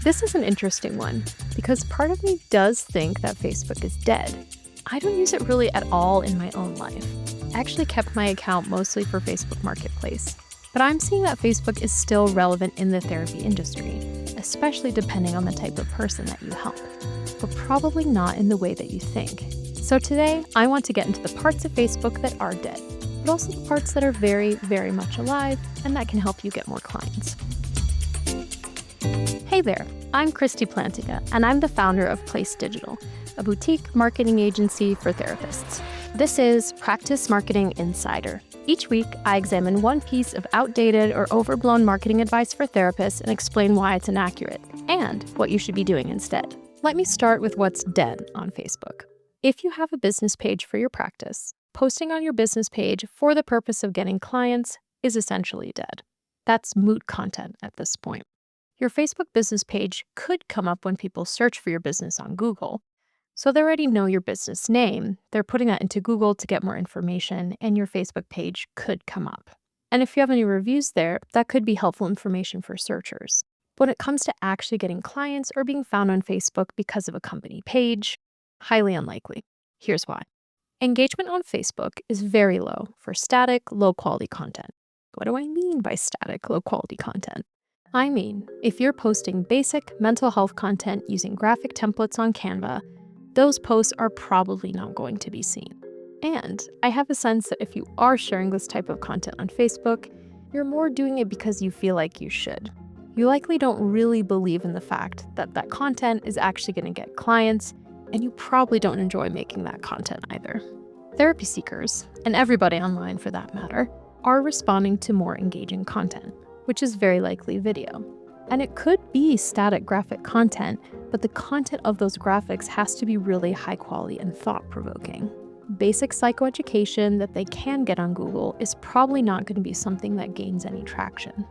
This is an interesting one because part of me does think that Facebook is dead. I don't use it really at all in my own life. I actually kept my account mostly for Facebook Marketplace. But I'm seeing that Facebook is still relevant in the therapy industry, especially depending on the type of person that you help, but probably not in the way that you think. So today, I want to get into the parts of Facebook that are dead, but also the parts that are very, very much alive and that can help you get more clients. Hey there, I'm Kristie Plantinga, and I'm the founder of Place Digital, a boutique marketing agency for therapists. This is Practice Marketing Insider. Each week, I examine one piece of outdated or overblown marketing advice for therapists and explain why it's inaccurate and what you should be doing instead. Let me start with what's dead on Facebook. If you have a business page for your practice, posting on your business page for the purpose of getting clients is essentially dead. That's moot content at this point. Your Facebook business page could come up when people search for your business on Google. So they already know your business name. They're putting that into Google to get more information, and your Facebook page could come up. And if you have any reviews there, that could be helpful information for searchers. But when it comes to actually getting clients or being found on Facebook because of a company page, highly unlikely. Here's why. Engagement on Facebook is very low for static, low-quality content. What do I mean by static, low-quality content? I mean, if you're posting basic mental health content using graphic templates on Canva, those posts are probably not going to be seen. And I have a sense that if you are sharing this type of content on Facebook, you're more doing it because you feel like you should. You likely don't really believe in the fact that that content is actually going to get clients, and you probably don't enjoy making that content either. Therapy seekers, and everybody online for that matter, are responding to more engaging content, which is very likely video. And it could be static graphic content, but the content of those graphics has to be really high quality and thought-provoking. Basic psychoeducation that they can get on Google is probably not going to be something that gains any traction.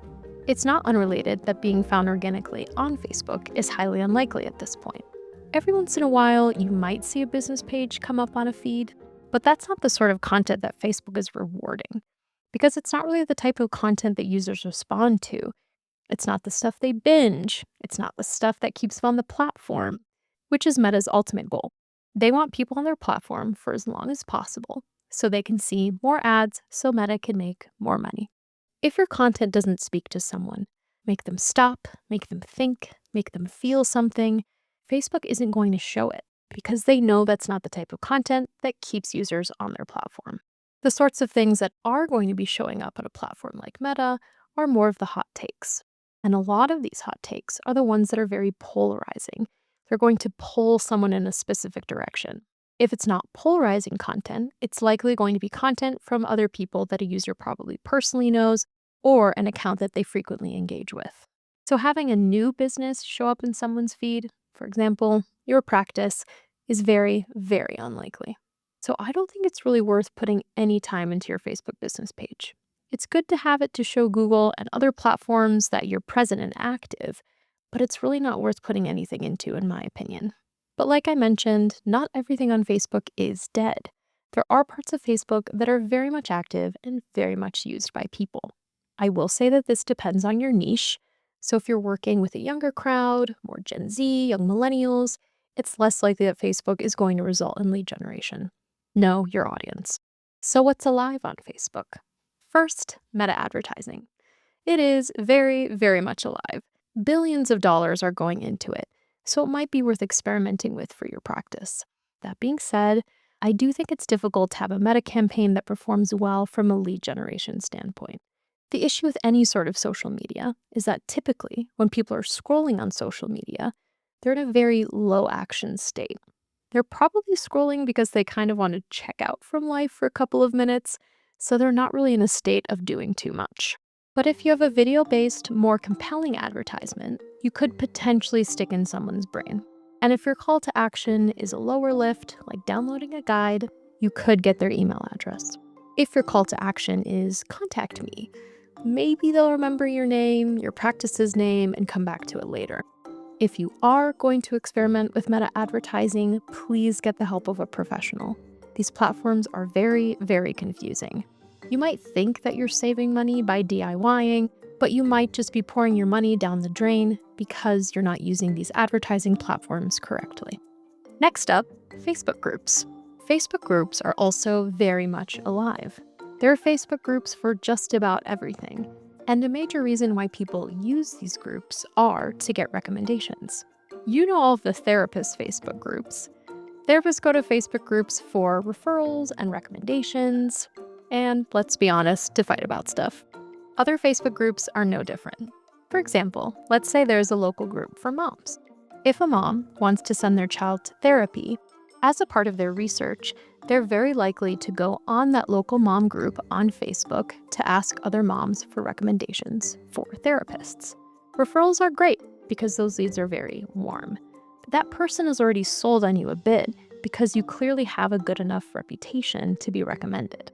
It's not unrelated that being found organically on Facebook is highly unlikely at this point. Every once in a while, you might see a business page come up on a feed, but that's not the sort of content that Facebook is rewarding, because it's not really the type of content that users respond to. It's not the stuff they binge. It's not the stuff that keeps them on the platform, which is Meta's ultimate goal. They want people on their platform for as long as possible so they can see more ads so Meta can make more money. If your content doesn't speak to someone, make them stop, make them think, make them feel something, Facebook isn't going to show it because they know that's not the type of content that keeps users on their platform. The sorts of things that are going to be showing up on a platform like Meta are more of the hot takes. And a lot of these hot takes are the ones that are very polarizing. They're going to pull someone in a specific direction. If it's not polarizing content, it's likely going to be content from other people that a user probably personally knows or an account that they frequently engage with. So having a new business show up in someone's feed, for example, your practice, is very, very unlikely. So I don't think it's really worth putting any time into your Facebook business page. It's good to have it to show Google and other platforms that you're present and active, but it's really not worth putting anything into, in my opinion. But like I mentioned, not everything on Facebook is dead. There are parts of Facebook that are very much active and very much used by people. I will say that this depends on your niche. So if you're working with a younger crowd, more Gen Z, young millennials, it's less likely that Facebook is going to result in lead generation. Know your audience. So what's alive on Facebook? First, meta advertising. It is very, very much alive. Billions of dollars are going into it, so it might be worth experimenting with for your practice. That being said, I do think it's difficult to have a meta campaign that performs well from a lead generation standpoint. The issue with any sort of social media is that typically, when people are scrolling on social media, they're in a very low action state. They're probably scrolling because they kind of want to check out from life for a couple of minutes, so they're not really in a state of doing too much. But if you have a video-based, more compelling advertisement, you could potentially stick in someone's brain. And if your call to action is a lower lift, like downloading a guide, you could get their email address. If your call to action is contact me, maybe they'll remember your name, your practice's name, and come back to it later. If you are going to experiment with meta advertising, please get the help of a professional. These platforms are very, very confusing. You might think that you're saving money by DIYing, but you might just be pouring your money down the drain because you're not using these advertising platforms correctly. Next up, Facebook groups. Facebook groups are also very much alive. There are Facebook groups for just about everything, and a major reason why people use these groups are to get recommendations. You know all of the therapist Facebook groups. Therapists go to Facebook groups for referrals and recommendations, and let's be honest, to fight about stuff. Other Facebook groups are no different. For example, let's say there's a local group for moms. If a mom wants to send their child to therapy, as a part of their research, they're very likely to go on that local mom group on Facebook to ask other moms for recommendations for therapists. Referrals are great because those leads are very warm. But that person is already sold on you a bit because you clearly have a good enough reputation to be recommended.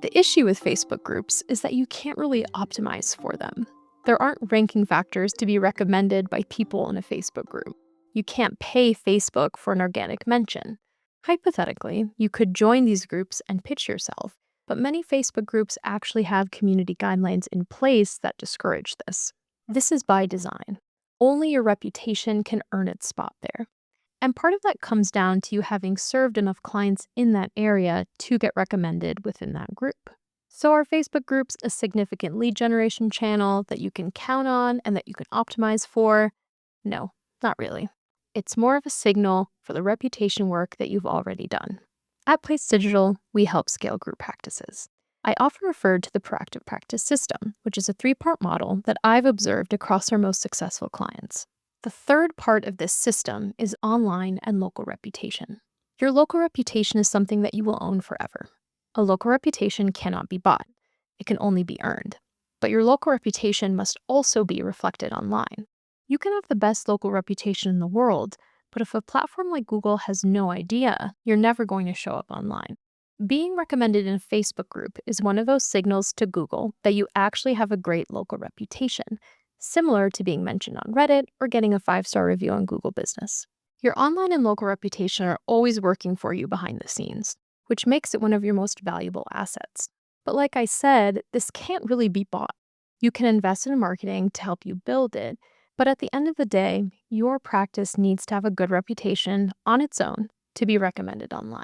The issue with Facebook groups is that you can't really optimize for them. There aren't ranking factors to be recommended by people in a Facebook group. You can't pay Facebook for an organic mention. Hypothetically, you could join these groups and pitch yourself, but many Facebook groups actually have community guidelines in place that discourage this. This is by design. Only your reputation can earn its spot there. And part of that comes down to you having served enough clients in that area to get recommended within that group. So are Facebook groups a significant lead generation channel that you can count on and that you can optimize for? No, not really. It's more of a signal for the reputation work that you've already done. At Place Digital, we help scale group practices. I often refer to the proactive practice system, which is a 3-part model that I've observed across our most successful clients. The third part of this system is online and local reputation. Your local reputation is something that you will own forever. A local reputation cannot be bought. It can only be earned. But your local reputation must also be reflected online. You can have the best local reputation in the world, but if a platform like Google has no idea, you're never going to show up online. Being recommended in a Facebook group is one of those signals to Google that you actually have a great local reputation, similar to being mentioned on Reddit or getting a 5-star review on Google Business. Your online and local reputation are always working for you behind the scenes, which makes it one of your most valuable assets. But like I said, this can't really be bought. You can invest in marketing to help you build it, but at the end of the day, your practice needs to have a good reputation on its own to be recommended online.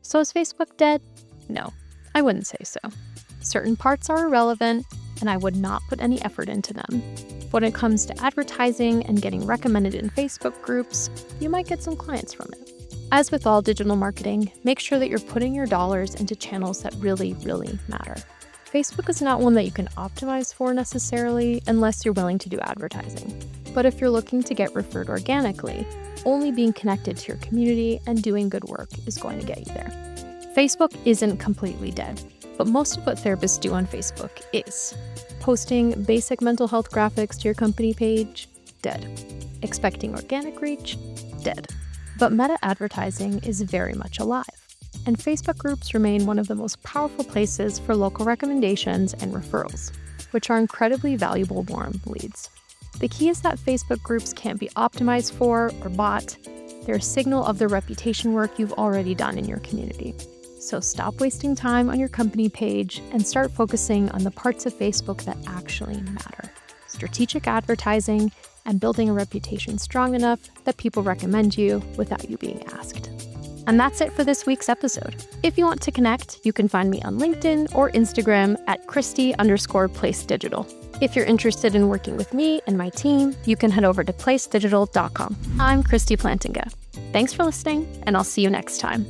So is Facebook dead? No, I wouldn't say so. Certain parts are irrelevant, and I would not put any effort into them. When it comes to advertising and getting recommended in Facebook groups, you might get some clients from it. As with all digital marketing, make sure that you're putting your dollars into channels that really, really matter. Facebook is not one that you can optimize for necessarily unless you're willing to do advertising. But if you're looking to get referred organically, only being connected to your community and doing good work is going to get you there. Facebook isn't completely dead, but most of what therapists do on Facebook is posting basic mental health graphics to your company page, dead. Expecting organic reach, dead. But meta advertising is very much alive. And Facebook groups remain one of the most powerful places for local recommendations and referrals, which are incredibly valuable warm leads. The key is that Facebook groups can't be optimized for or bought. They're a signal of the reputation work you've already done in your community. So stop wasting time on your company page and start focusing on the parts of Facebook that actually matter. Strategic advertising and building a reputation strong enough that people recommend you without you being asked. And that's it for this week's episode. If you want to connect, you can find me on LinkedIn or Instagram at Kristie_PlaceDigital. If you're interested in working with me and my team, you can head over to placedigital.com. I'm Kristie Plantinga. Thanks for listening, and I'll see you next time.